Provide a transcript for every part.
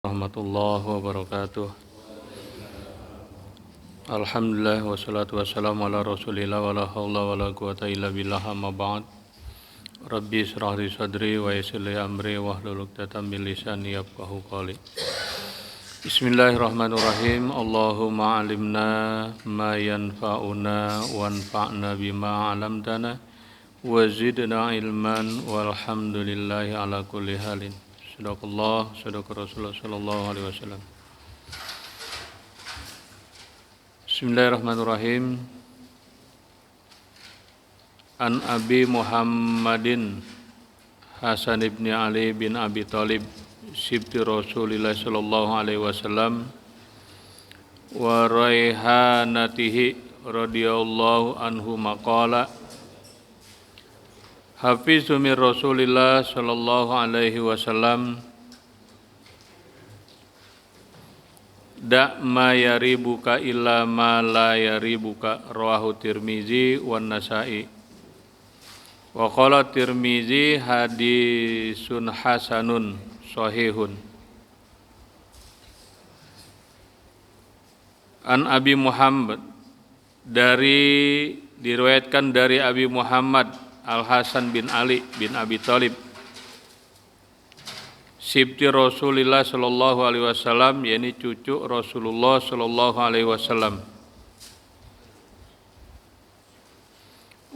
Warahmatullahi wabarakatuh. Alhamdulillah wassalatu wassalamu ala rasulillah wa la hawla wa la quwata illa billah amma ba'd. Rabbi israh li sadri wa yassir li amri wahlul 'uqdatam min lisani yafqahu qawli. Bismillahirrahmanirrahim. Allahumma 'allimna ma yanfa'una wanfa'na bima 'allamtana wa zidna ilman walhamdulillahi ala kulli halin. Sadaqallah, sadaqa Rasulullah sallallahu alaihi wasallam. Bismillahirrahmanirrahim. An Abi Muhammadin Hasan ibn Ali bin Abi Talib sibti Rasulillah sallallahu alaihi wasallam wa raihanatihi radhiyallahu anhu maqala Hafizu min Rasulillah sallallahu alaihi wasallam Da' ma yaribuka illa ma la yaribuka rawahu Tirmizi wan Nasa'i wa qala Tirmizi hadisun hasanun sahihun. An Abi Muhammad diriwayatkan dari Abi Muhammad Al-Hasan bin Ali bin Abi Talib sibti Rasulillah sallallahu alaihi wasallam, yakni cucu Rasulullah sallallahu alaihi wasallam,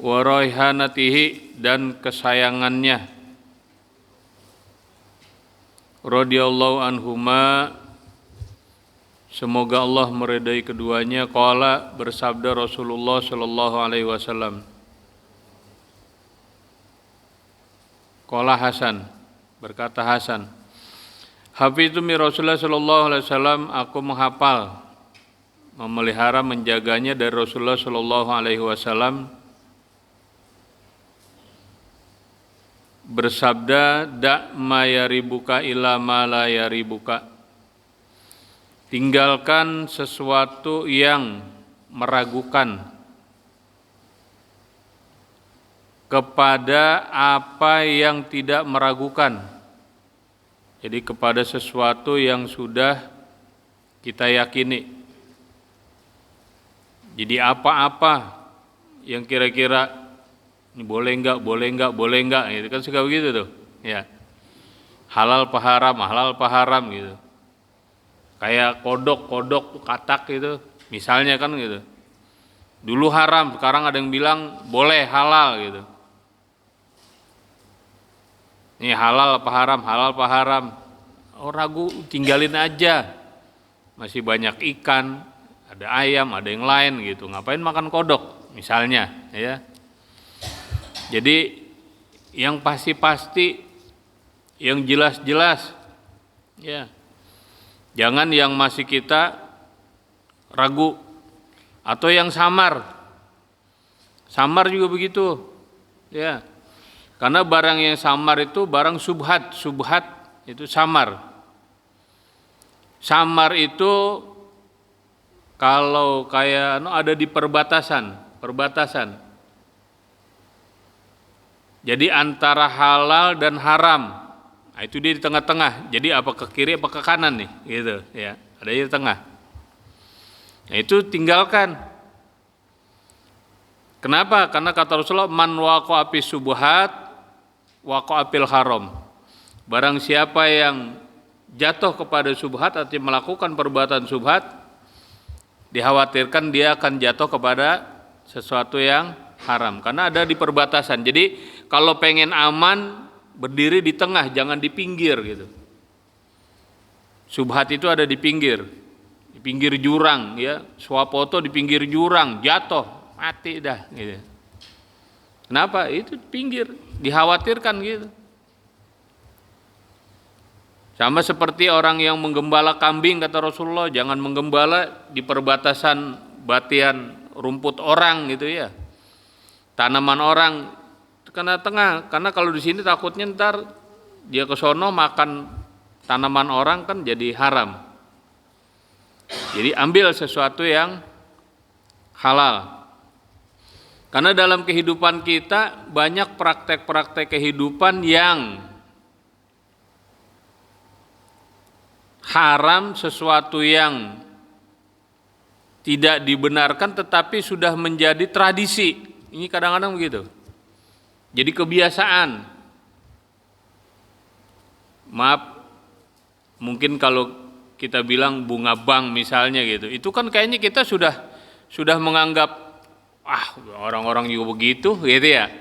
wa raihanatihi dan kesayangannya, radhiyallahu anhuma semoga Allah meridai keduanya, qala bersabda Rasulullah sallallahu alaihi wasallam, qala Hasan berkata Hasan, Hafidzu min Rasulullah sallallahu alaihi wasallam, aku menghafal, memelihara, menjaganya dari Rasulullah sallallahu alaihi wasallam bersabda, da' ma yaribuka illa ma la yaribuka. Tinggalkan sesuatu yang meragukan kepada apa yang tidak meragukan. Jadi kepada sesuatu yang sudah kita yakini. Jadi apa-apa yang kira-kira ini boleh enggak, itu kan suka begitu tuh. Ya. Halal apa haram gitu. Kayak kodok katak gitu, misalnya kan gitu. Dulu haram, sekarang ada yang bilang boleh, halal gitu. Ini halal apa haram. Oh ragu, tinggalin aja. Masih banyak ikan, ada ayam, ada yang lain gitu. Ngapain makan kodok misalnya, ya. Jadi yang pasti-pasti, yang jelas-jelas, ya. Jangan yang masih kita ragu atau yang samar. Samar juga begitu, ya. Karena barang yang samar itu barang subhat itu samar. Samar itu kalau kayak ada di perbatasan. Jadi antara halal dan haram. Nah, itu dia di tengah-tengah. Jadi apa ke kiri apa ke kanan nih, gitu ya. Ada di tengah. Nah, itu tinggalkan. Kenapa? Karena kata Rasulullah, man waqa'a fi subuhat waqa'a fil haram. Barang siapa yang jatuh kepada subhat atau melakukan perbuatan subhat, dikhawatirkan dia akan jatuh kepada sesuatu yang haram. Karena ada di perbatasan. Jadi kalau pengen aman, berdiri di tengah, jangan di pinggir gitu. Subhat itu ada di pinggir jurang, ya. Swapoto di pinggir jurang, jatuh, mati dah gitu. Kenapa? Itu pinggir, dikhawatirkan gitu. Sama seperti orang yang menggembala kambing, kata Rasulullah, jangan menggembala di perbatasan batian rumput orang gitu ya. Tanaman orang kena tengah, karena kalau di sini takutnya ntar dia ke sono makan tanaman orang kan jadi haram. Jadi ambil sesuatu yang halal. Karena dalam kehidupan kita banyak praktek-praktek kehidupan yang haram, sesuatu yang tidak dibenarkan tetapi sudah menjadi tradisi. Ini kadang-kadang begitu. Jadi kebiasaan. Maaf, mungkin kalau kita bilang bunga bank misalnya gitu, itu kan kayaknya kita sudah menganggap orang-orang juga begitu gitu ya.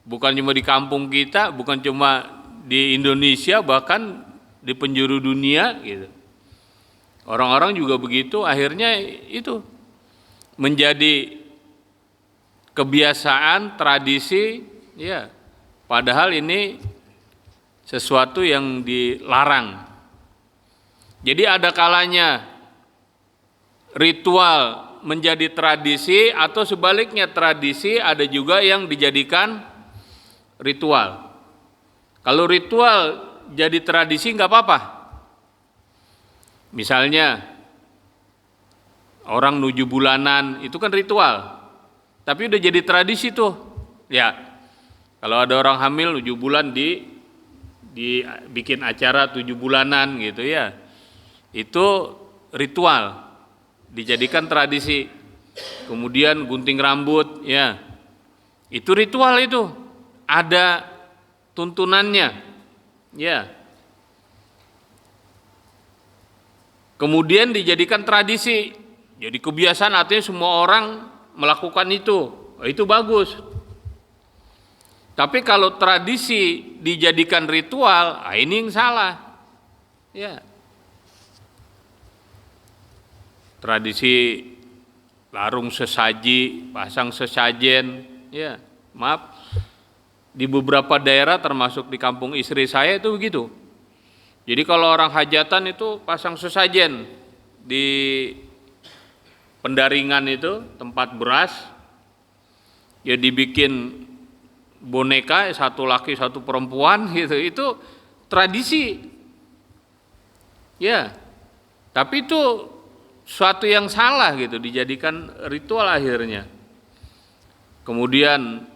Bukan cuma di kampung kita, bukan cuma di Indonesia, bahkan di penjuru dunia gitu. Orang-orang juga begitu, akhirnya itu menjadi kebiasaan, tradisi, ya. Padahal ini sesuatu yang dilarang. Jadi ada kalanya ritual menjadi tradisi atau sebaliknya tradisi ada juga yang dijadikan ritual. Kalau ritual jadi tradisi nggak apa-apa. Misalnya orang nuju bulanan itu kan ritual, tapi udah jadi tradisi tuh. Ya, kalau ada orang hamil 7 bulan dibikin acara 7 bulanan gitu ya. Itu ritual, dijadikan tradisi. Kemudian gunting rambut, ya, itu ritual, itu ada tuntunannya, ya. Kemudian dijadikan tradisi, jadi kebiasaan, artinya semua orang melakukan itu bagus. Tapi kalau tradisi dijadikan ritual, ini yang salah, ya. Tradisi larung sesaji, pasang sesajen, ya, maaf, di beberapa daerah termasuk di kampung istri saya itu begitu. Jadi kalau orang hajatan itu pasang sesajen di pendaringan itu, tempat beras, ya dibikin boneka, satu laki satu perempuan gitu, itu tradisi, ya. Tapi itu suatu yang salah gitu, dijadikan ritual akhirnya. Kemudian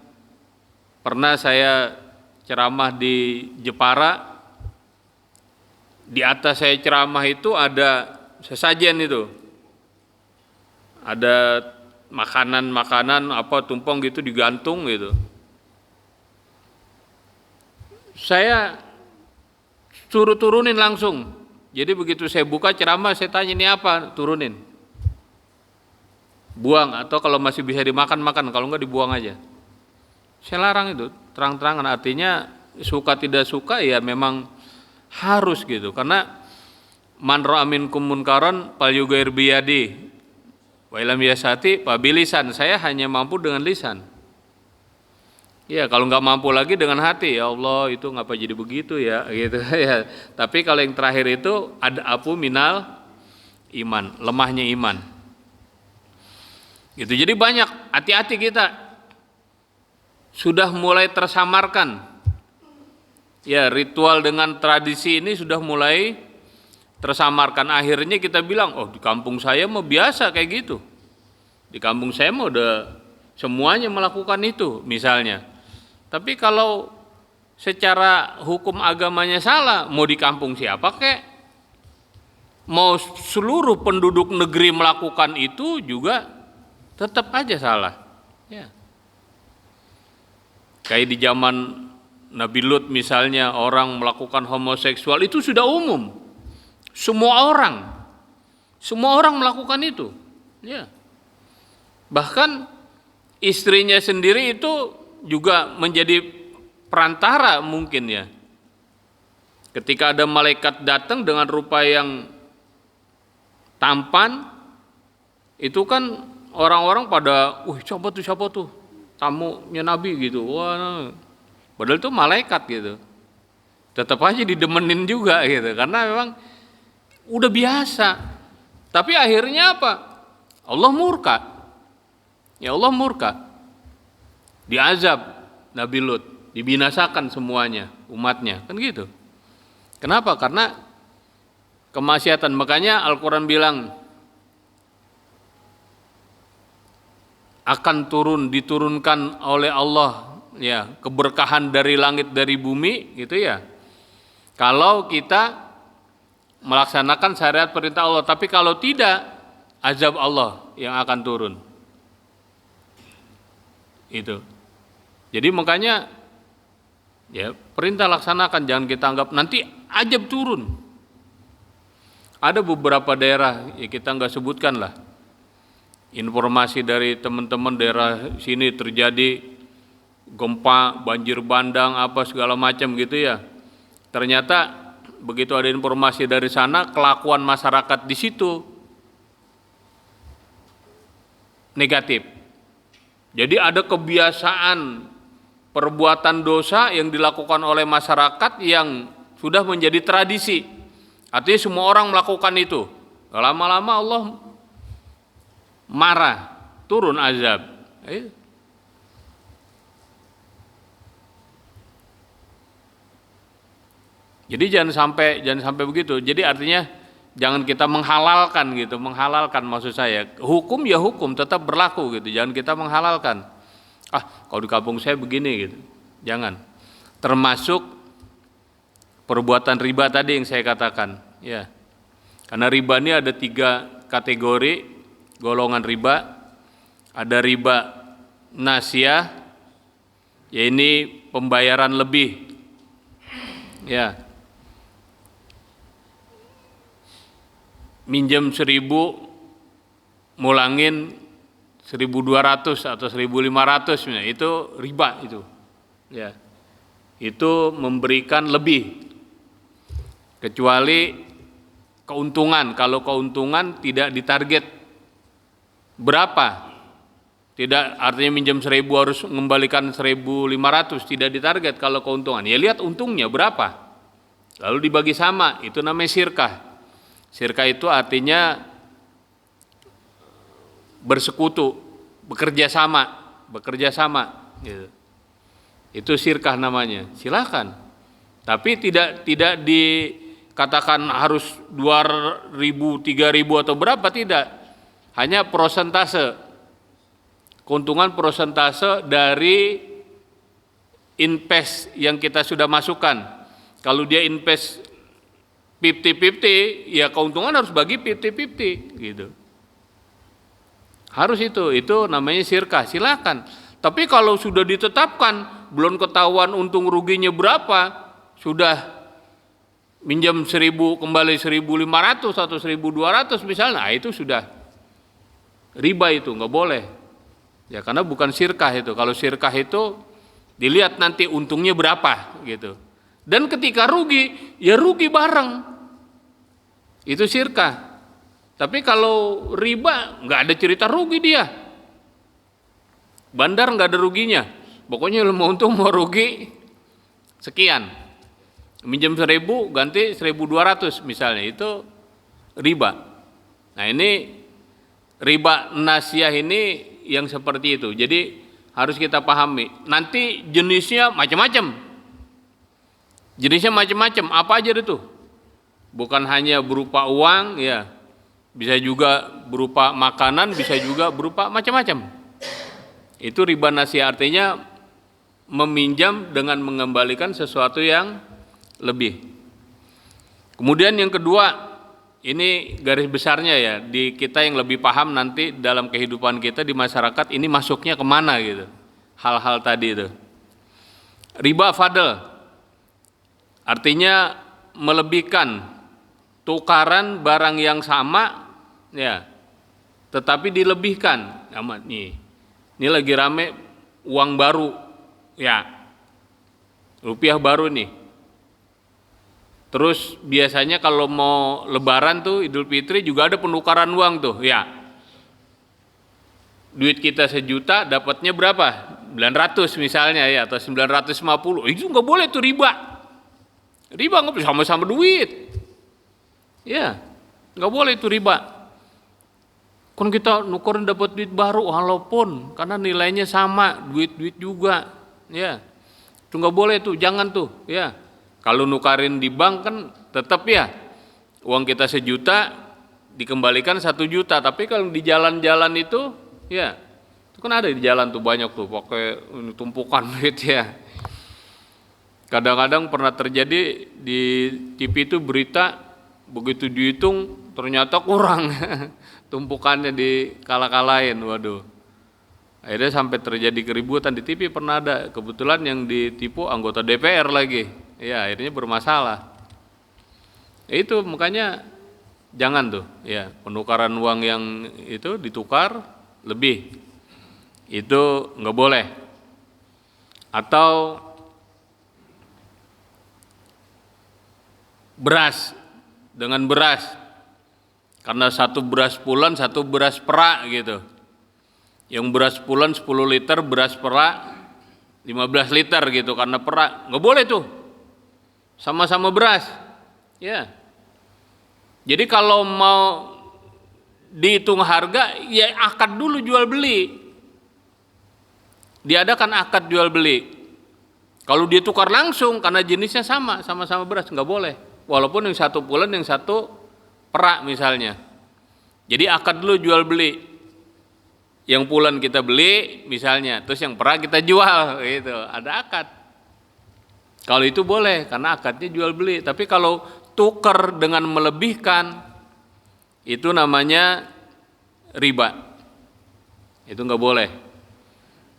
pernah saya ceramah di Jepara, di atas saya ceramah itu ada sesajen itu, ada makanan apa tumpeng gitu digantung gitu. Saya suruh turunin langsung. Jadi begitu saya buka ceramah, saya tanya ini apa, turunin, buang, atau kalau masih bisa dimakan makan, kalau enggak dibuang aja. Saya larang itu terang-terangan, artinya suka tidak suka ya memang harus gitu, karena man ra'a minkum munkaran falyughayyir biyadi wa illam yastati fa bilisan. Saya hanya mampu dengan lisan. Ya, kalau nggak mampu lagi dengan hati, ya Allah itu ngapa jadi begitu ya, gitu ya. Tapi kalau yang terakhir itu ada apu minal iman, lemahnya iman. Gitu. Jadi banyak, hati-hati kita. Sudah mulai tersamarkan. Ya, ritual dengan tradisi ini sudah mulai tersamarkan. Akhirnya kita bilang, oh di kampung saya mah biasa kayak gitu. Di kampung saya mah udah semuanya melakukan itu misalnya. Tapi kalau secara hukum agamanya salah, mau di kampung siapa kek, mau seluruh penduduk negeri melakukan itu juga tetap aja salah. Ya. Kayak di zaman Nabi Lut misalnya, orang melakukan homoseksual itu sudah umum. Semua orang melakukan itu. Ya. Bahkan istrinya sendiri itu juga menjadi perantara mungkin ya. Ketika ada malaikat datang dengan rupa yang tampan, itu kan orang-orang pada, siapa tuh tamunya Nabi gitu. Wah, padahal itu malaikat gitu. Tetap aja didemenin juga gitu, karena memang udah biasa. Tapi akhirnya apa? Allah murka. Ya Allah murka. Diazab Nabi Lut, dibinasakan semuanya umatnya, kan gitu. Kenapa? Karena kemaksiatan. Makanya Al-Quran bilang akan diturunkan oleh Allah ya keberkahan dari langit dari bumi gitu ya. Kalau kita melaksanakan syariat perintah Allah. Tapi kalau tidak, azab Allah yang akan turun. Itu. Jadi makanya ya perintah laksanakan, jangan kita anggap nanti azab turun. Ada beberapa daerah ya kita nggak sebutkan lah. Informasi dari teman-teman daerah sini terjadi gempa, banjir bandang, apa segala macam gitu ya. Ternyata begitu ada informasi dari sana, kelakuan masyarakat di situ negatif. Jadi ada kebiasaan perbuatan dosa yang dilakukan oleh masyarakat yang sudah menjadi tradisi. Artinya semua orang melakukan itu. Lama-lama Allah marah, turun azab. Jadi jangan sampai begitu. Jadi artinya jangan kita menghalalkan gitu, menghalalkan maksud saya. Hukum ya hukum tetap berlaku gitu. Jangan kita menghalalkan. Kalau di kampung saya begini gitu. Jangan. Termasuk perbuatan riba tadi yang saya katakan, ya. Karena riba ini ada 3 kategori golongan riba. Ada riba nasiyah, ya ini pembayaran lebih. Ya. Minjem 1.000 mulangin 1.200 atau 1.500 itu riba itu. Ya. Itu memberikan lebih. Kecuali keuntungan, kalau keuntungan tidak ditarget berapa. Tidak artinya minjem 1.000 harus mengembalikan 1.500, tidak ditarget kalau keuntungan. Ya lihat untungnya berapa. Lalu dibagi sama, itu namanya syirkah. Syirkah itu artinya bersekutu, bekerja sama gitu. Itu syirkah namanya. Silakan. Tapi tidak dikatakan harus 2.000, 3.000 atau berapa, tidak. Hanya prosentase. Keuntungan prosentase dari invest yang kita sudah masukkan. Kalau dia invest 50-50, ya keuntungan harus bagi 50-50 gitu. Harus itu namanya syirkah, silakan. Tapi kalau sudah ditetapkan, belum ketahuan untung ruginya berapa, sudah minjam 1.000 kembali 1.500 atau 1.200 misalnya, itu sudah riba, itu nggak boleh. Ya karena bukan syirkah itu. Kalau syirkah itu dilihat nanti untungnya berapa gitu. Dan ketika rugi, ya rugi bareng. Itu syirkah. Tapi kalau riba, nggak ada cerita rugi dia. Bandar nggak ada ruginya. Pokoknya mau untung mau rugi sekian. Minjem 1.000 ganti 1.200 misalnya, itu riba. Nah ini riba nasiyah ini yang seperti itu. Jadi harus kita pahami. Nanti jenisnya macam-macam. Jenisnya macam-macam, apa aja itu? Bukan hanya berupa uang, ya, bisa juga berupa makanan, bisa juga berupa macam-macam. Itu riba nasiyah, artinya meminjam dengan mengembalikan sesuatu yang lebih. Kemudian yang kedua, ini garis besarnya ya, di kita yang lebih paham nanti dalam kehidupan kita di masyarakat ini masuknya kemana gitu. Hal-hal tadi itu. Riba fadl. Artinya melebihkan tukaran barang yang sama, ya, tetapi dilebihkan. Ini lagi rame uang baru, ya, rupiah baru nih. Terus biasanya kalau mau Lebaran tuh, Idul Fitri juga ada penukaran uang tuh, ya. Duit kita 1 juta, dapatnya berapa? 900 misalnya ya, atau 950. Itu nggak boleh tuh riba. Riba nggak sama-sama duit, ya nggak boleh itu riba. Kan kita nukerin dapat duit baru, walaupun karena nilainya sama, duit juga, ya itu nggak boleh tuh, jangan tuh, ya. Kalau nukarin di bank kan tetap ya uang kita 1 juta dikembalikan 1 juta, tapi kalau di jalan-jalan itu, ya itu kan ada di jalan tuh banyak tuh pakai tumpukan duit ya. Kadang-kadang pernah terjadi di TV itu berita begitu dihitung ternyata kurang, tumpukannya dikalah-kalahin, waduh. Akhirnya sampai terjadi keributan di TV pernah ada, kebetulan yang ditipu anggota DPR lagi, ya akhirnya bermasalah. Itu makanya jangan tuh, ya penukaran uang yang itu ditukar lebih, itu nggak boleh. Atau beras dengan beras, karena satu beras pulen satu beras perak gitu. Yang beras pulen 10 liter, beras perak 15 liter gitu, karena perak nggak boleh tuh, sama-sama beras, ya. Jadi kalau mau dihitung harga, ya akad dulu jual beli, diadakan akad jual beli. Kalau dia tukar langsung karena jenisnya sama-sama beras, nggak boleh. Walaupun yang satu pulen, yang satu perak misalnya. Jadi akad dulu jual beli. Yang pulen kita beli misalnya, terus yang perak kita jual, gitu. Ada akad. Kalau itu boleh, karena akadnya jual beli. Tapi kalau tukar dengan melebihkan, itu namanya riba. Itu nggak boleh.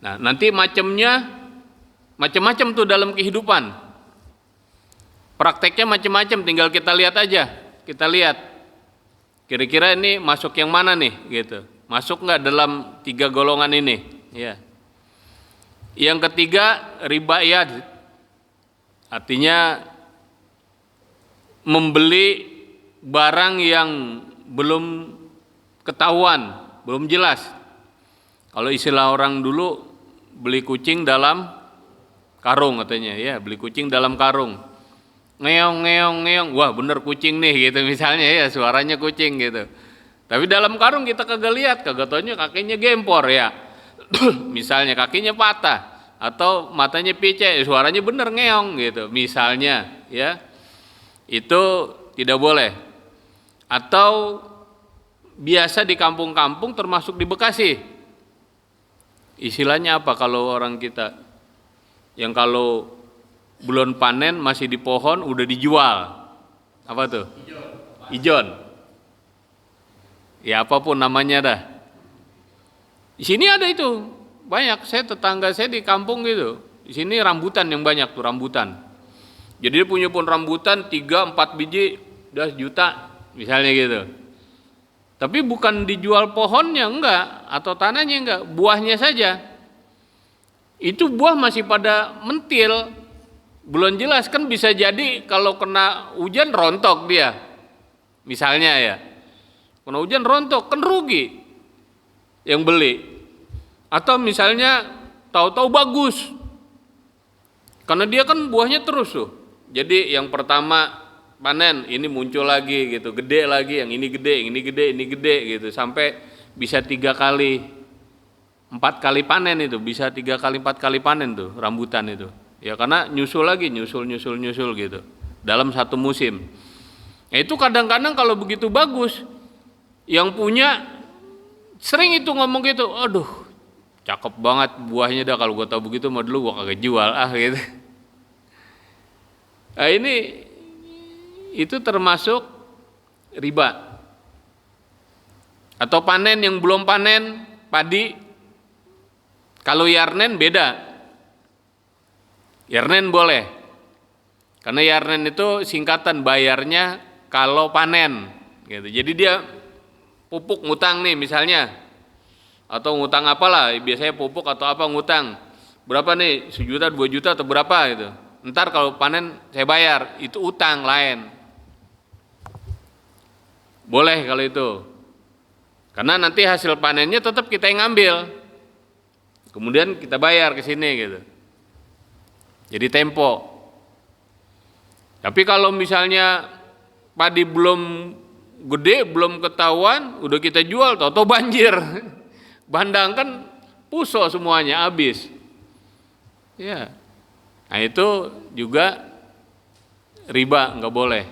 Nah, nanti macam-macam tuh dalam kehidupan. Prakteknya macam-macam, tinggal kita lihat aja. Kita lihat, kira-kira ini masuk yang mana nih, gitu. Masuk nggak dalam 3 golongan ini? Ya. Yang ketiga, riba yad. Artinya membeli barang yang belum ketahuan, belum jelas. Kalau istilah orang dulu, beli kucing dalam karung katanya, ya, beli kucing dalam karung. Ngeong, wah bener kucing nih gitu misalnya, ya suaranya kucing gitu. Tapi dalam karung kita kagak lihat, kagak taunya kakinya gempor ya. Misalnya kakinya patah atau matanya picek, suaranya bener ngeong gitu. Misalnya ya. Itu tidak boleh. Atau biasa di kampung-kampung termasuk di Bekasi. Istilahnya apa kalau orang kita? Yang kalau belum panen masih di pohon udah dijual. Apa tuh? Ijon. Ya apapun namanya dah. Di sini ada itu banyak. Saya tetangga saya di kampung gitu. Di sini rambutan yang banyak tuh, rambutan. Jadi dia punya pohon rambutan 3-4 biji udah juta misalnya gitu. Tapi bukan dijual pohonnya enggak, atau tanahnya enggak, buahnya saja. Itu buah masih pada mentil, belum jelas, kan bisa jadi kalau kena hujan rontok dia. Misalnya ya. Kena hujan rontok, kan rugi yang beli. Atau misalnya tahu-tahu bagus, karena dia kan buahnya terus tuh. Jadi yang pertama panen, ini muncul lagi gitu, gede lagi, yang ini gede, ini gede, ini gede gitu, sampai bisa 3 kali 4 kali panen itu, bisa 3 kali 4 kali panen tuh rambutan itu. Ya karena nyusul lagi, nyusul gitu dalam satu musim. Nah, itu kadang-kadang kalau begitu bagus, yang punya sering itu ngomong gitu, aduh cakep banget buahnya dah, kalau gua tahu begitu mah dulu gua kagak jual gitu. Nah ini itu termasuk riba. Atau panen yang belum panen padi. Kalau yarnen beda. Yarnen boleh. Karena yarnen itu singkatan bayarnya kalau panen gitu. Jadi dia pupuk ngutang nih misalnya, atau ngutang apalah, biasanya pupuk atau apa ngutang, berapa nih, 1 juta 2 juta atau berapa gitu, ntar kalau panen saya bayar, itu utang lain, boleh kalau itu, karena nanti hasil panennya tetap kita yang ngambil, kemudian kita bayar ke sini gitu, jadi tempo. Tapi kalau misalnya padi belum gede, belum ketahuan, udah kita jual, tau-tau banjir, bandang kan puso semuanya, habis. Ya, nah itu juga riba, nggak boleh.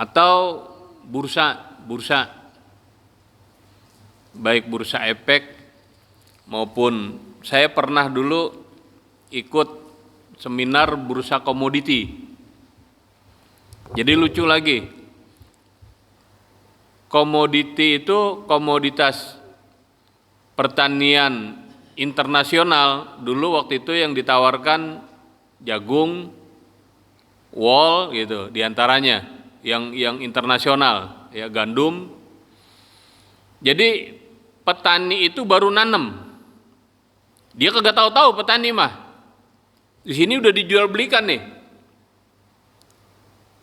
Atau bursa, baik bursa efek maupun saya pernah dulu ikut seminar bursa komoditi. Jadi lucu lagi, komoditi itu komoditas pertanian internasional. Dulu waktu itu yang ditawarkan jagung, wol gitu diantaranya yang internasional, ya gandum. Jadi petani itu baru nanem, dia kagak tahu-tahu petani mah. Di sini udah dijual belikan nih,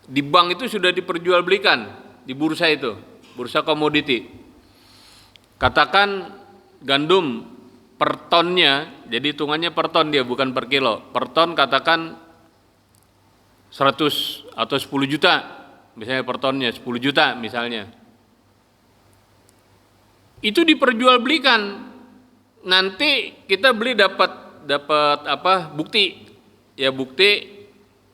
di bank itu sudah diperjualbelikan di bursa itu, bursa komoditi. Katakan gandum per tonnya, jadi hitungannya per ton dia bukan per kilo. Per ton katakan 100 atau 10 juta, misalnya per tonnya 10 juta misalnya. Itu diperjualbelikan. Nanti kita beli dapat apa? Bukti. Ya bukti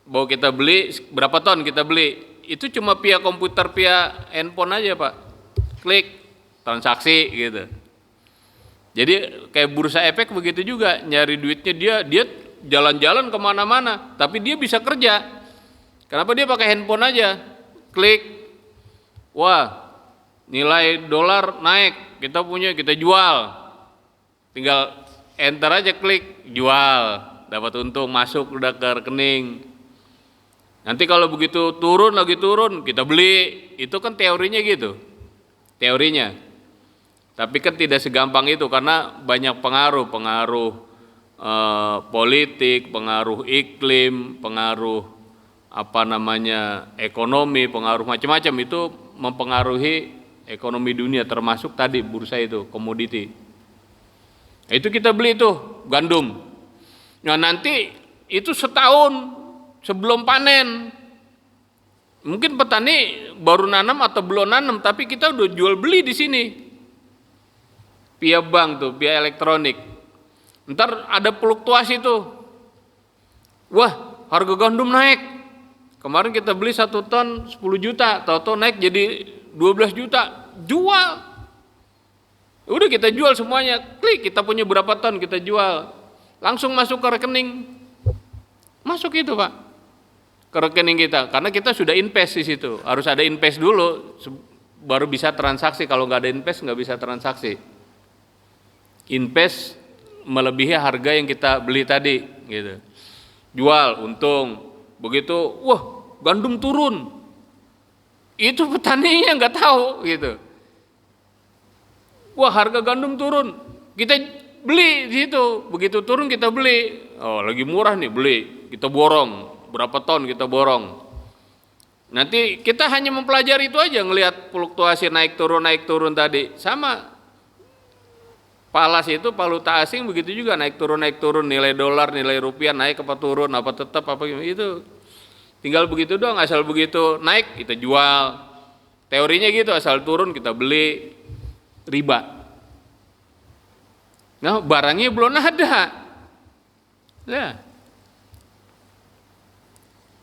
bahwa kita beli berapa ton kita beli. Itu cuma via komputer, via handphone aja, Pak. Klik transaksi gitu. Jadi kayak bursa efek begitu juga, nyari duitnya dia jalan-jalan kemana-mana, tapi dia bisa kerja. Kenapa? Dia pakai handphone aja, klik, wah nilai dolar naik, kita punya, kita jual, tinggal enter aja, klik, jual, dapat untung, masuk udah ke rekening. Nanti kalau begitu turun lagi turun, kita beli. Itu kan teorinya gitu, teorinya. Tapi kan tidak segampang itu, karena banyak pengaruh politik, pengaruh iklim, pengaruh ekonomi, pengaruh macam-macam, itu mempengaruhi ekonomi dunia, termasuk tadi bursa itu komoditi. Itu kita beli tuh gandum. Nah nanti itu setahun sebelum panen, mungkin petani baru nanam atau belum nanam, tapi kita udah jual beli di sini. Via bank tuh, via elektronik. Ntar ada fluktuasi tuh. Wah, harga gandum naik. Kemarin kita beli 1 ton 10 juta, tahu-tahu naik jadi 12 juta. Jual. Udah kita jual semuanya. Klik, kita punya berapa ton kita jual. Langsung masuk ke rekening. Masuk itu, Pak. Ke rekening kita, karena kita sudah invest di situ. Harus ada invest dulu baru bisa transaksi. Kalau nggak ada invest nggak bisa transaksi. Invest melebihi harga yang kita beli tadi gitu. Jual untung. Begitu wah gandum turun, itu petaninya nggak tahu gitu. Wah harga gandum turun, kita beli di situ. Begitu turun kita beli, oh lagi murah nih, beli, kita borong berapa ton, kita borong. Nanti kita hanya mempelajari itu aja, ngelihat fluktuasi naik turun tadi. Sama Palas itu valuta asing begitu juga, naik turun, nilai dolar, nilai rupiah naik apa turun, apa tetap apa itu. Tinggal begitu doang, asal begitu naik kita jual. Teorinya gitu, asal turun kita beli, riba. Nah, barangnya belum ada. Ya.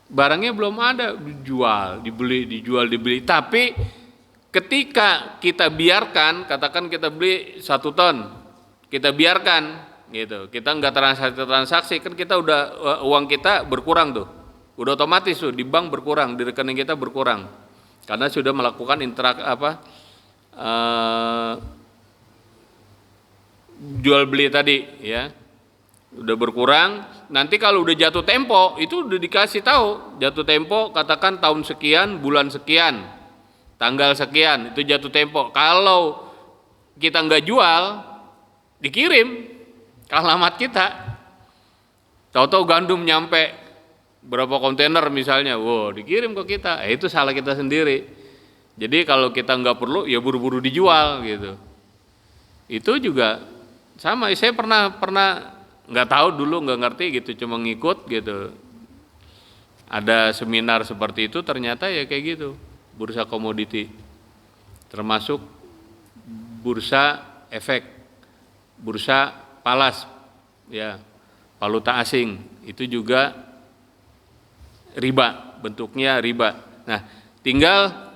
Barangnya belum ada, dijual, dibeli. Tapi ketika kita biarkan, katakan kita beli 1 ton, kita biarkan gitu, kita nggak transaksi, kan kita udah uang kita berkurang tuh, udah otomatis tuh di bank berkurang, di rekening kita berkurang, karena sudah melakukan jual beli tadi ya, udah berkurang. Nanti kalau udah jatuh tempo, itu udah dikasih tahu jatuh tempo, katakan tahun sekian, bulan sekian, tanggal sekian, itu jatuh tempo. Kalau kita nggak jual, dikirim ke alamat kita. Tahu-tahu gandum nyampe berapa kontainer misalnya, wow dikirim ke kita. Itu salah kita sendiri. Jadi kalau kita nggak perlu, ya buru-buru dijual gitu. Itu juga sama. Saya pernah nggak tahu dulu, nggak ngerti gitu, cuma ngikut gitu. Ada seminar seperti itu, ternyata ya kayak gitu. Bursa komoditi, termasuk bursa efek, bursa palas, ya, valuta asing, itu juga riba, bentuknya riba. Nah, tinggal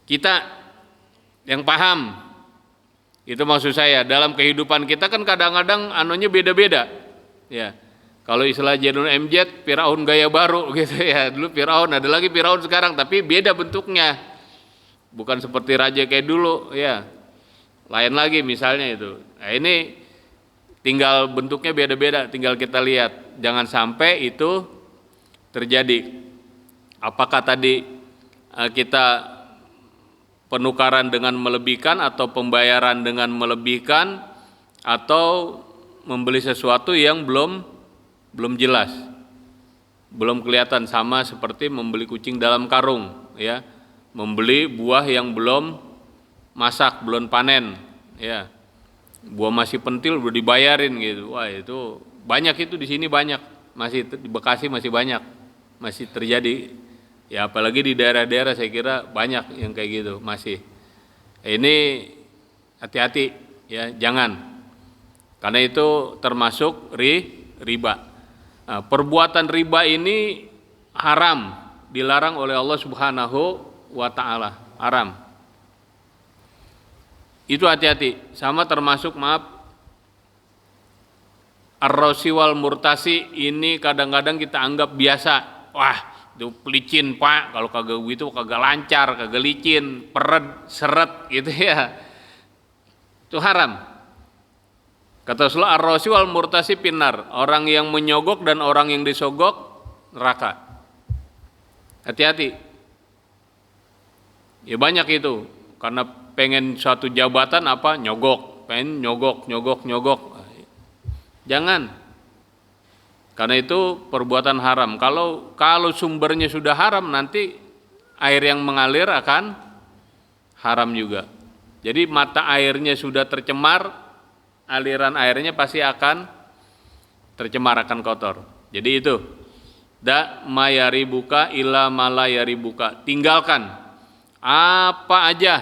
kita yang paham, itu maksud saya. Dalam kehidupan kita kan kadang-kadang anunya beda-beda, ya. Kalau istilah Jadul MZ, Firaun gaya baru gitu ya. Dulu Firaun, ada lagi Firaun sekarang, tapi beda bentuknya. Bukan seperti raja kayak dulu ya. Lain lagi misalnya itu. Nah, ini tinggal bentuknya beda-beda, tinggal kita lihat. Jangan sampai itu terjadi. Apakah tadi kita penukaran dengan melebihkan atau pembayaran dengan melebihkan, atau membeli sesuatu yang belum jelas, belum kelihatan, sama seperti membeli kucing dalam karung ya, membeli buah yang belum masak, belum panen ya, buah masih pentil udah dibayarin gitu. Wah, itu banyak, itu di sini banyak, masih di Bekasi masih banyak, masih terjadi ya, apalagi di daerah-daerah saya kira banyak yang kayak gitu masih. Ini hati-hati ya, jangan, karena itu termasuk riba. Nah, perbuatan riba ini haram, dilarang oleh Allah Subhanahu wa taala, haram. Itu hati-hati. Sama termasuk, maaf, ar-rosi wal murtasi, ini kadang-kadang kita anggap biasa. Wah, itu pelicin Pak, kalau kagak gitu kagak lancar, kagak licin, peret, seret gitu ya. Itu haram. Kata Rasulullah, ar-rosi wal murtasi pinnar, orang yang menyogok dan orang yang disogok neraka. Hati-hati. Ya banyak itu, karena pengen suatu jabatan apa, nyogok, pengen nyogok. Jangan. Karena itu perbuatan haram. Kalau sumbernya sudah haram, nanti air yang mengalir akan haram juga. Jadi mata airnya sudah tercemar, aliran airnya pasti akan tercemar, akan kotor. Jadi itu, da mayari buka ila malayari buka, tinggalkan apa aja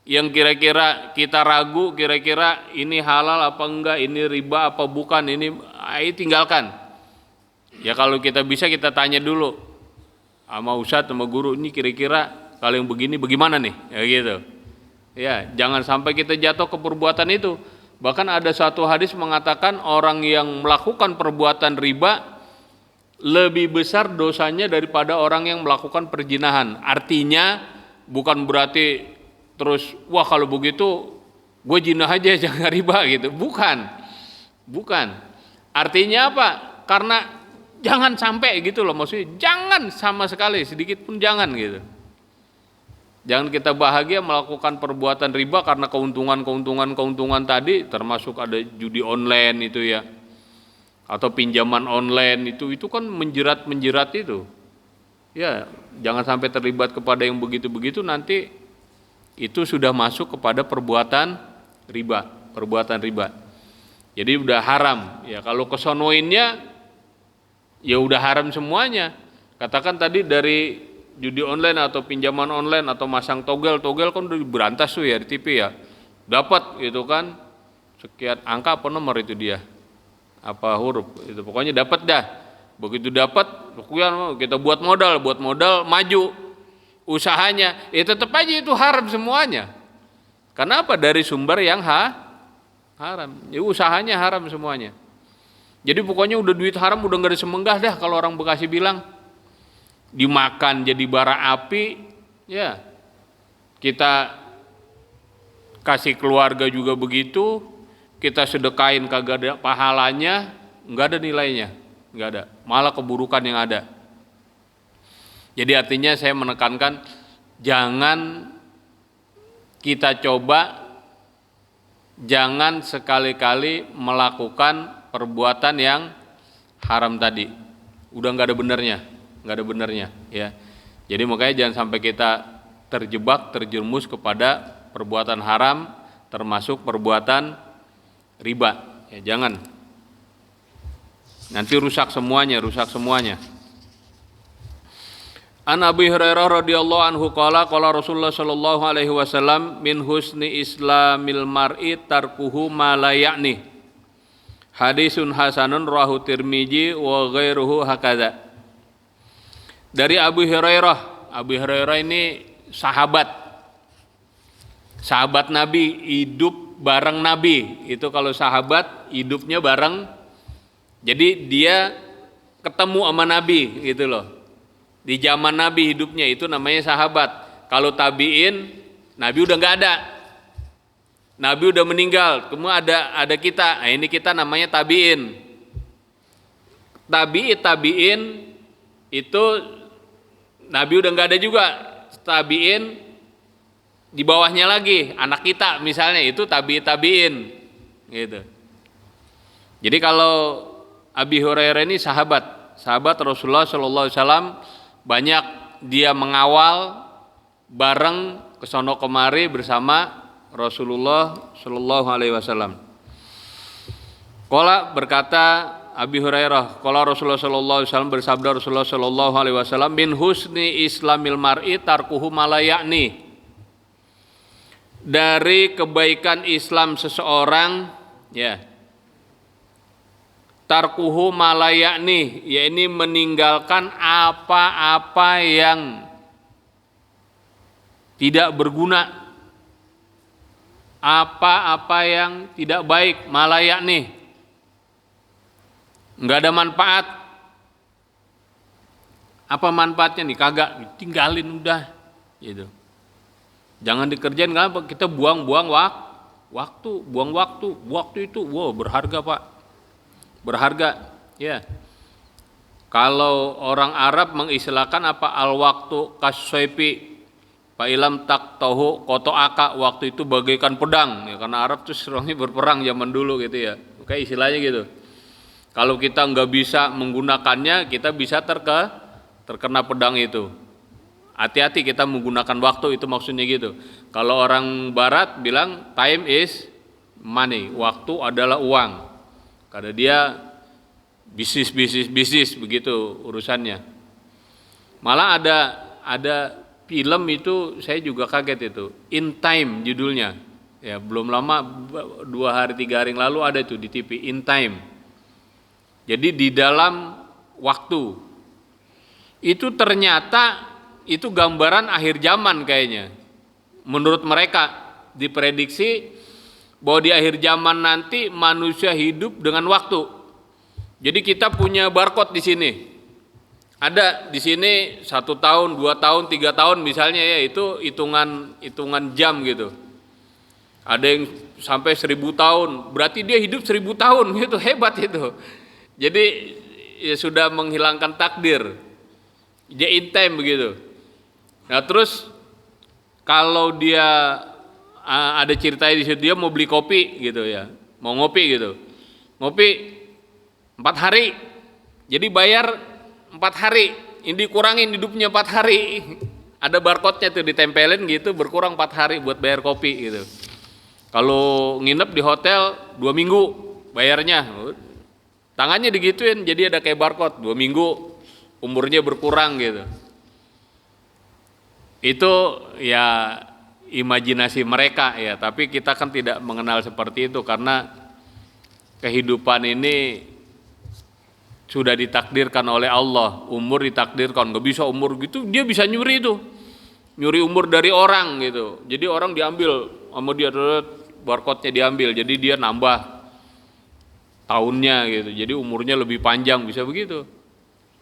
yang kira-kira kita ragu, kira-kira ini halal apa enggak, ini riba apa bukan, ini tinggalkan. Ya kalau kita bisa, kita tanya dulu sama ustadz, sama guru, ini kira-kira kalau yang begini bagaimana nih, ya gitu. Ya, jangan sampai kita jatuh ke perbuatan itu. Bahkan ada satu hadis mengatakan orang yang melakukan perbuatan riba lebih besar dosanya daripada orang yang melakukan perzinahan. Artinya bukan berarti terus, wah kalau begitu gue zina aja jangan riba gitu. Bukan. Artinya apa? Karena jangan sampai gitu loh, maksudnya jangan sama sekali, sedikit pun jangan gitu. Jangan kita bahagia melakukan perbuatan riba karena keuntungan tadi, termasuk ada judi online itu ya, atau pinjaman online itu kan menjerat itu. Ya, jangan sampai terlibat kepada yang begitu-begitu, nanti itu sudah masuk kepada perbuatan riba. Jadi udah haram. Ya kalau kesonoinnya ya udah haram semuanya. Katakan tadi dari judi online atau pinjaman online atau masang togel kan udah berantas tuh ya di TV ya, dapat gitu kan sekian angka apa nomor itu dia, apa huruf itu, pokoknya dapat dah. Begitu dapat, kita buat modal maju usahanya, ya tetap aja itu haram semuanya. Kenapa? Dari sumber yang haram, ya usahanya haram semuanya. Jadi pokoknya udah duit haram udah nggak ada semenggah dah, kalau orang Bekasi bilang. Dimakan jadi bara api, ya kita kasih keluarga juga begitu, kita sedekain kagak ada pahalanya, nggak ada nilainya, nggak ada, malah keburukan yang ada. Jadi artinya saya menekankan, jangan kita coba, jangan sekali-kali melakukan perbuatan yang haram tadi, udah nggak ada benernya ya. Jadi makanya jangan sampai kita terjerumus kepada perbuatan haram, termasuk perbuatan riba ya, jangan, nanti rusak semuanya. An Abi Hurairah radhiyallahu anhu qala Rasulullah sallallahu alaihi wasallam, min husni islamil mar'i tarkuhu ma la ya'ni. Hadisun hasanun rawahu Tirmizi wa ghairuhu hakadza. Dari Abu Hurairah ini sahabat Nabi, hidup bareng Nabi. Itu kalau sahabat hidupnya bareng Jadi dia ketemu sama Nabi gitu loh. Di zaman Nabi hidupnya, itu namanya sahabat. Kalau tabiin, Nabi udah nggak ada. Nabi udah meninggal, kemudian ada kita. Nah, ini kita namanya tabiin. Tabiin itu Nabi udah nggak ada juga. Tabiin di bawahnya lagi anak kita misalnya, itu tabiin gitu. Jadi kalau Abi Hurairah ini sahabat Rasulullah Shallallahu Alaihi Wasallam, banyak dia mengawal bareng kesono kemari bersama Rasulullah Shallallahu Alaihi Wasallam. Qala, berkata Abi Hurairah, qala Rasulullah Shallallahu Alaihi Wasallam, bersabda Rasulullah Shallallahu Alaihi Wasallam, min husni islamil mar'i tarkuhu malayakni. Dari kebaikan Islam seseorang, ya, tarkuhu malayakni, yakni meninggalkan apa-apa yang tidak berguna, apa-apa yang tidak baik, malayakni, nggak ada manfaat. Apa manfaatnya nih? Kagak, tinggalin udah gitu. Jangan dikerjain, kenapa? Kita buang-buang waktu. Waktu itu berharga, Pak. Berharga, ya. Kalau orang Arab mengistilahkan apa? Al waktu kasyaifi fa ilam taktahu kotoaka, waktu itu bagaikan pedang, ya, karena Arab tuh seringnya berperang zaman dulu gitu ya. Kayak istilahnya gitu. Kalau kita nggak bisa menggunakannya, kita bisa terkena pedang itu. Hati-hati kita menggunakan waktu, itu maksudnya gitu. Kalau orang barat bilang time is money, waktu adalah uang. Karena dia bisnis begitu urusannya. Malah ada film itu saya juga kaget itu, In Time judulnya. Ya, belum lama 2 hari 3 hari yang lalu ada itu di TV, In Time. Jadi di dalam waktu. Itu ternyata itu gambaran akhir zaman kayaknya. Menurut mereka diprediksi bahwa di akhir zaman nanti manusia hidup dengan waktu. Jadi kita punya barcode di sini. Ada di sini 1 tahun, 2 tahun, 3 tahun misalnya, ya, itu hitungan jam gitu. Ada yang sampai 1000 tahun, berarti dia hidup 1000 tahun gitu, hebat itu. Jadi ya sudah menghilangkan takdir. Dia in time begitu. Nah terus kalau dia ada ceritanya di situ, dia mau beli kopi gitu ya, mau ngopi gitu, ngopi 4 hari, jadi bayar 4 hari, ini dikurangin hidupnya 4 hari, ada barcode-nya tuh ditempelin gitu, berkurang 4 hari buat bayar kopi gitu. Kalau nginep di hotel 2 minggu bayarnya, tangannya digituin, jadi ada kayak barcode, 2 minggu umurnya berkurang gitu. Itu ya imajinasi mereka ya, tapi kita kan tidak mengenal seperti itu, karena kehidupan ini sudah ditakdirkan oleh Allah. Umur ditakdirkan, nggak bisa umur gitu, dia bisa nyuri umur dari orang gitu. Jadi orang diambil sama dia, barcode-nya diambil, jadi dia nambah tahunnya gitu, jadi umurnya lebih panjang, bisa begitu.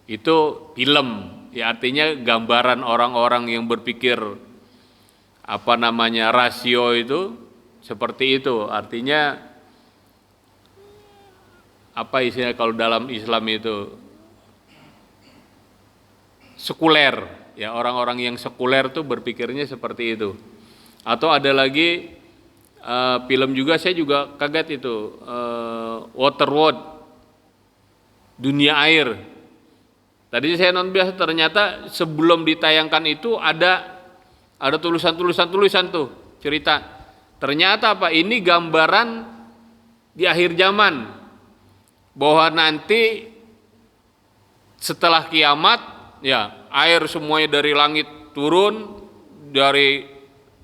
Itu film, ya, artinya gambaran orang-orang yang berpikir rasio itu seperti itu. Artinya apa istilahnya kalau dalam Islam itu sekuler, ya, orang-orang yang sekuler tuh berpikirnya seperti itu. Atau ada lagi film juga, saya juga kaget itu, Waterworld, dunia air. Tadi saya nonton biasa, ternyata sebelum ditayangkan itu ada tulisan tuh cerita. Ternyata apa? Ini gambaran di akhir zaman, bahwa nanti setelah kiamat, ya, air semuanya dari langit turun, dari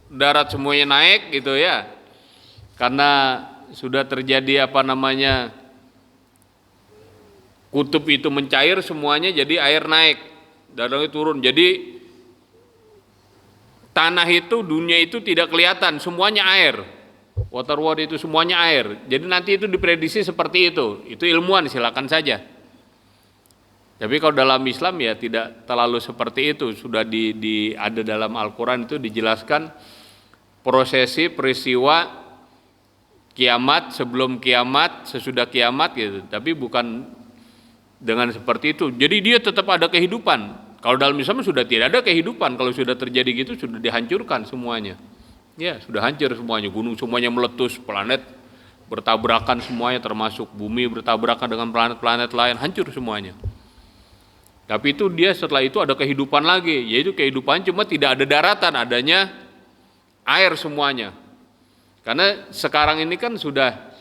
darat semuanya naik gitu ya. Karena sudah terjadi kutub itu mencair semuanya, jadi air naik, darahnya turun. Jadi tanah itu, dunia itu tidak kelihatan, semuanya air. Water world itu semuanya air. Jadi nanti itu diprediksi seperti itu. Itu ilmuwan, silakan saja. Tapi kalau dalam Islam ya tidak terlalu seperti itu. Sudah ada dalam Al-Quran itu dijelaskan prosesi peristiwa kiamat, sebelum kiamat, sesudah kiamat gitu. Tapi bukan dengan seperti itu. Jadi dia tetap ada kehidupan. Kalau dalam Islam sudah tidak ada kehidupan. Kalau sudah terjadi gitu sudah dihancurkan semuanya. Ya, sudah hancur semuanya, gunung semuanya meletus, planet bertabrakan semuanya, termasuk bumi bertabrakan dengan planet-planet lain, hancur semuanya. Tapi itu dia setelah itu ada kehidupan lagi, yaitu kehidupan cuma tidak ada daratan, adanya air semuanya. Karena sekarang ini kan sudah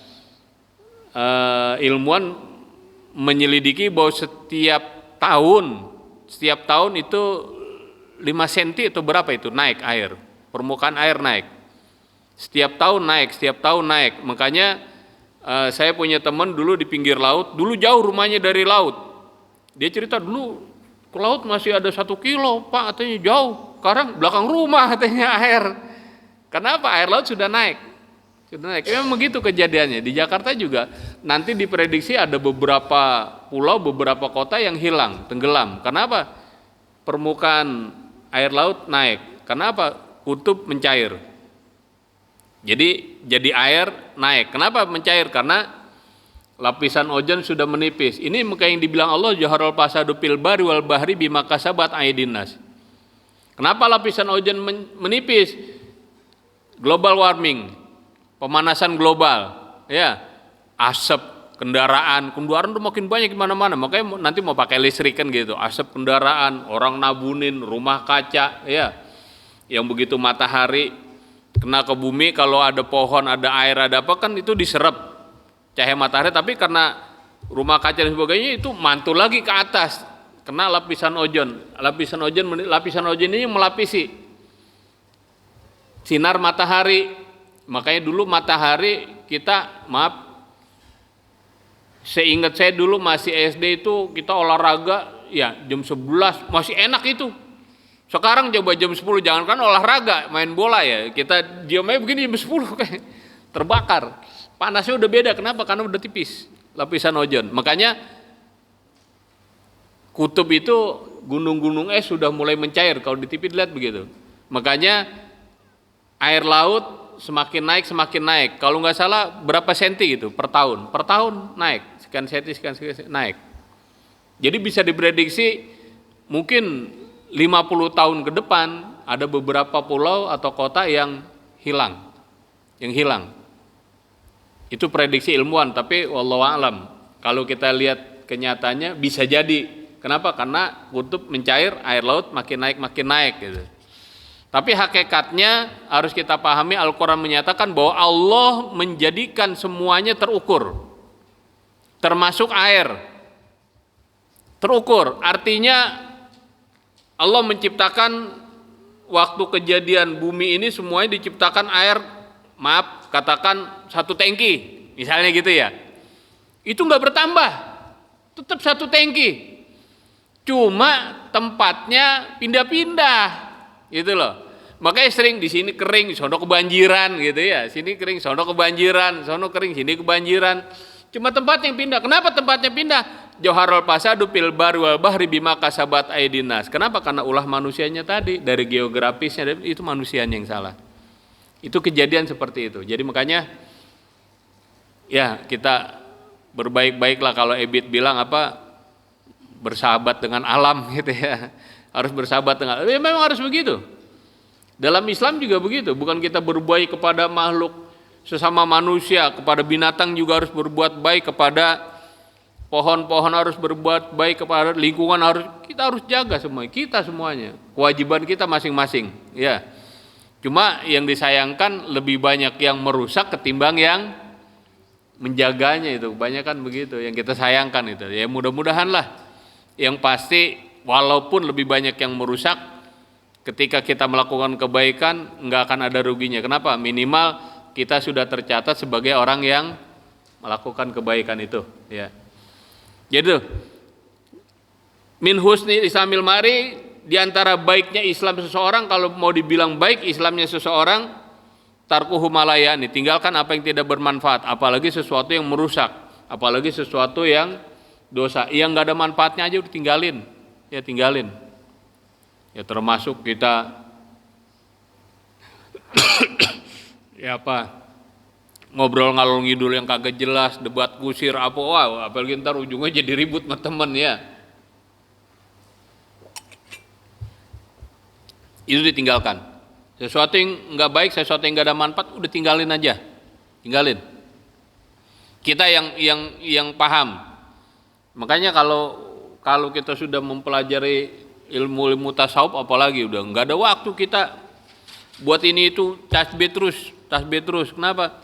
ilmuwan menyelidiki bahwa setiap tahun itu 5 cm atau berapa itu naik air. Permukaan air naik, setiap tahun naik. Makanya saya punya teman dulu di pinggir laut, dulu jauh rumahnya dari laut. Dia cerita dulu ke laut masih ada 1 kilo, Pak, katanya jauh. Sekarang belakang rumah katanya air. Kenapa? Air laut sudah naik. Memang begitu kejadiannya. Di Jakarta juga nanti diprediksi ada beberapa pulau, beberapa kota yang hilang, tenggelam. Kenapa? Permukaan air laut naik. Kenapa? Kutub mencair. Jadi air naik. Kenapa mencair? Karena lapisan ozon sudah menipis. Ini makanya yang dibilang Allah jaharul fasadu fil barri wal bahri bima kasabat aydin nas. Kenapa lapisan ozon menipis? Global warming, pemanasan global, ya. Asap kendaraan itu makin banyak di mana-mana. Makanya nanti mau pakai listrik kan gitu. Asap kendaraan, orang nabunin, rumah kaca, ya. Yang begitu matahari kena ke bumi, kalau ada pohon, ada air, ada apa kan itu diserap cahaya matahari, tapi karena rumah kaca dan sebagainya itu mantul lagi ke atas, kena lapisan ozon. Lapisan ozon ini melapisi sinar matahari. Makanya dulu matahari kita, seingat saya dulu masih SD itu kita olahraga ya jam 11 masih enak itu. Sekarang coba jam 10, jangankan olahraga, main bola ya, kita diamnya begini jam 10 kayak terbakar. Panasnya udah beda, kenapa? Karena udah tipis lapisan ozon. Makanya kutub itu gunung-gunung es sudah mulai mencair, kalau di TV lihat begitu. Makanya air laut semakin naik. Kalau nggak salah berapa senti gitu per tahun naik, sekian senti naik. Jadi bisa diprediksi mungkin 50 tahun ke depan ada beberapa pulau atau kota yang hilang. Itu prediksi ilmuwan, tapi wallahu a'lam. Kalau kita lihat kenyataannya bisa jadi. Kenapa? Karena kutub mencair, air laut makin naik gitu. Tapi hakikatnya harus kita pahami, Al-Quran menyatakan bahwa Allah menjadikan semuanya terukur, termasuk air. Terukur, artinya Allah menciptakan waktu kejadian bumi ini semuanya diciptakan air, katakan 1 tangki, misalnya gitu ya. Itu nggak bertambah, tetap 1 tangki. Cuma tempatnya pindah-pindah, gitu loh. Makanya sering di sini kering, sono kebanjiran gitu ya. Sini kering, sono kebanjiran, sono kering, sini kebanjiran. Cuma tempat yang pindah. Kenapa tempatnya pindah? Jaharul fasadu fil barri wal bahri bima kasabat aydin nas. Kenapa? Karena ulah manusianya tadi, dari geografisnya itu manusianya yang salah. Itu kejadian seperti itu. Jadi makanya ya kita berbaik-baiklah, kalau Ebit bilang bersahabat dengan alam gitu ya. Harus bersahabat dengan alam. Ya, memang harus begitu. Dalam Islam juga begitu, bukan kita berbuat kepada makhluk sesama manusia, kepada binatang juga harus berbuat baik, kepada pohon-pohon harus berbuat baik, kepada lingkungan kita harus jaga semuanya, kewajiban kita masing-masing ya. Cuma yang disayangkan lebih banyak yang merusak ketimbang yang menjaganya, itu kebanyakan begitu yang kita sayangkan itu. Ya mudah-mudahan lah, yang pasti walaupun lebih banyak yang merusak, ketika kita melakukan kebaikan nggak akan ada ruginya. Kenapa? Minimal kita sudah tercatat sebagai orang yang melakukan kebaikan itu ya. Jadi min husni islamil mari, diantara baiknya Islam seseorang, kalau mau dibilang baik Islamnya seseorang, tarkuhu malayani, tinggalkan apa yang tidak bermanfaat, apalagi sesuatu yang merusak, apalagi sesuatu yang dosa, yang nggak ada manfaatnya aja udah tinggalin, ya tinggalin. Ya termasuk kita ya apa ngobrol ngalor ngidul yang kagak jelas, debat kusir apa, wah apalagi ntar ujungnya jadi ribut sama temen ya. Itu ditinggalkan. Sesuatu yang nggak baik, sesuatu yang nggak ada manfaat, udah tinggalin aja, tinggalin. Kita yang paham. Makanya kalau kita sudah mempelajari ilmu tasawuf, apalagi udah nggak ada waktu kita buat ini itu tasbih terus. Kenapa?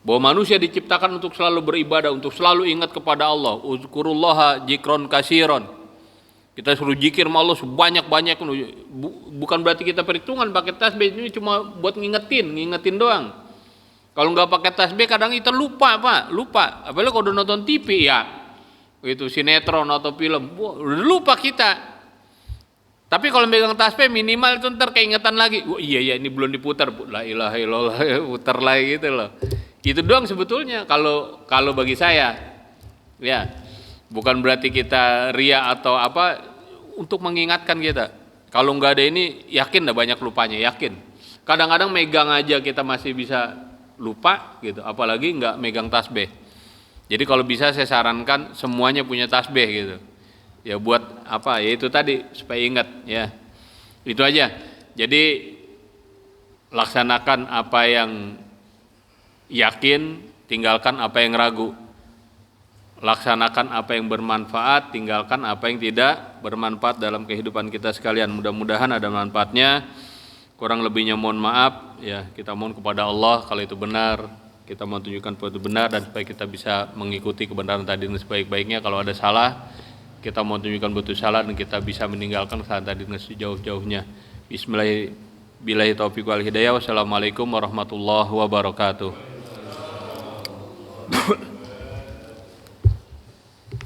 Bahwa manusia diciptakan untuk selalu beribadah, untuk selalu ingat kepada Allah. Uzkurullaha dzikron katsiron. Kita suruh zikir sama Allah sebanyak-banyak. Bukan berarti kita perhitungan pakai tasbih, ini cuma buat ngingetin doang. Kalau nggak pakai tasbih kadang kita lupa. Apalagi kalau udah nonton TV ya, itu sinetron atau film, udah lupa kita. Tapi kalau megang tasbih minimal itu ntar keingetan lagi. Oh iya ini belum diputar. La ilaha illallah, putar lagi gitu loh. Itu doang sebetulnya kalau bagi saya. Ya. Bukan berarti kita ria atau apa, untuk mengingatkan kita. Kalau nggak ada ini, yakin dah banyak lupanya, yakin. Kadang-kadang megang aja kita masih bisa lupa gitu, apalagi nggak megang tasbih. Jadi kalau bisa saya sarankan semuanya punya tasbih gitu. Ya buat apa? Ya itu tadi supaya ingat ya. Itu aja. Jadi laksanakan apa yang yakin, tinggalkan apa yang ragu. Laksanakan apa yang bermanfaat, tinggalkan apa yang tidak bermanfaat dalam kehidupan kita sekalian. Mudah-mudahan ada manfaatnya. Kurang lebihnya mohon maaf ya, kita mohon kepada Allah kalau itu benar, kita mohon tunjukkan bahwa itu benar, dan supaya kita bisa mengikuti kebenaran tadi dengan sebaik-baiknya. Kalau ada salah, kita mohon tunjukkan bahwa itu salah, dan kita bisa meninggalkan kesalahan tadi dengan sejauh-jauhnya. Bismillahirrahmanirrahim. Taufiq wal hidayah. Wassalamualaikum warahmatullahi wabarakatuh.